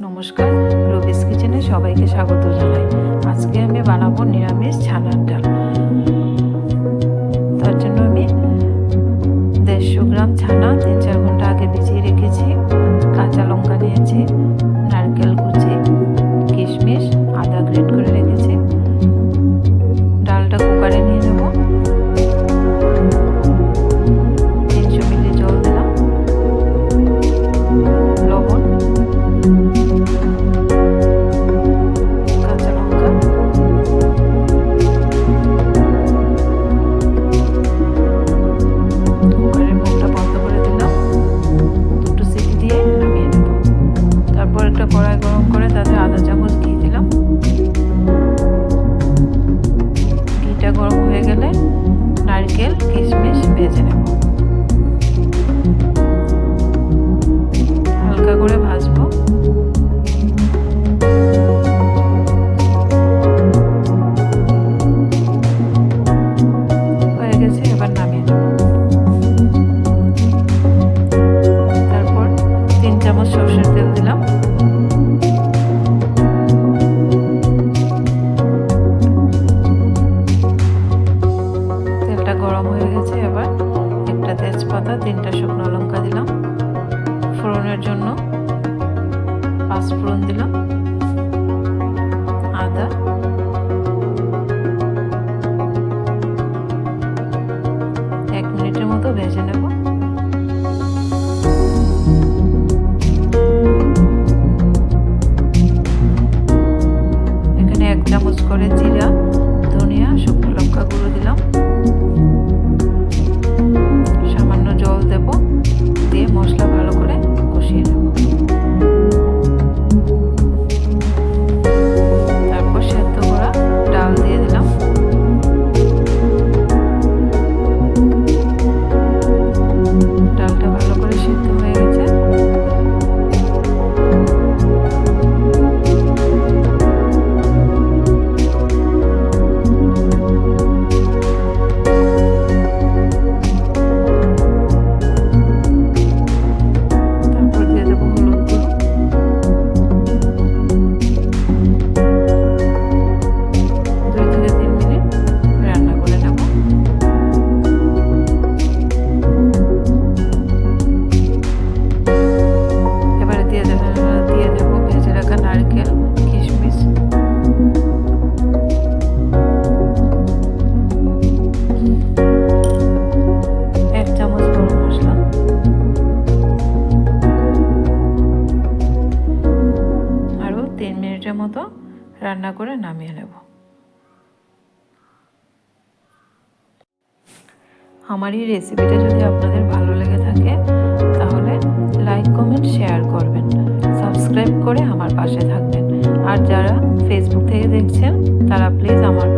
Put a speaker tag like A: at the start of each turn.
A: নমস্কার, রবিস কিচেনে সবাইকে স্বাগত জানাই। আজকে আমি বানাবো নিরামিষ ছানার ডাল। তার জন্য আমি 150 গ্রাম ছানা 3-4 ঘন্টা আগে ভিজিয়ে রেখেছি। কাঁচা লঙ্কা নিয়েছি, নারকেল কুচি, কিশমিশ, আদা গ্রেট করে রেখেছি। ডালটা কুকারে নিয়ে নেব। 300 মিলি জল দিলাম, লবণ, কাঁচা লঙ্কা, কুকারের মুখটা বন্ধ করে দিলাম। 2টো সিটি দিয়ে নামিয়ে নেব। তারপর একটা কড়াই গরম করে তাতে আধা চামচ ঘি দিলাম। ঘিটা গরম হয়ে গেলে নারকেল কিশমিশ ভেজে নেব। হালকা করে ভাজবো। হয়ে গেছে, এবার নামিয়ে নেব। তারপর 3 চামচ সরষের তেল দিলাম। তেলটা গরম হয়ে গেছে, এবার একটা তেজপাতা, 3টা শুকনো লঙ্কা দিলাম। ফোড়নের জন্য 5 ফোড়ন দিলাম, আদা, এক মিনিটের মতো ভেজে নেব। এখানে 1 চামচ করে জিরা, ধনিয়া, শুকনো লঙ্কা গুঁড়ো দিলাম। সামান্য জল দেব, দিয়ে মশলা ভালো করে কষিয়ে নেব। তারপর সেদ্ধ করা ডাল দিয়ে দিলাম। ডালটা ভালো করে সেদ্ধ হয়ে গেছে। তারপর দিয়ে দেবো হলুদ গুঁড়ো, রান্না করে নেব। এবারে দিয়ে দেবো ভেজে রাখা নারকেল কিশমিশ, 1 চামচ গরম মশলা, আরও 3 মিনিটের মতো রান্না করে নামিয়ে নেব। আমার এই রেসিপিটা যদি আপনাদের ভালো লেগে থাকে তাহলে লাইক কমেন্ট শেয়ার করবেন, সাবস্ক্রাইব করে আমার পাশে থাকবেন। আর যারা ফেসবুক থেকে দেখছেন তারা প্লিজ আমার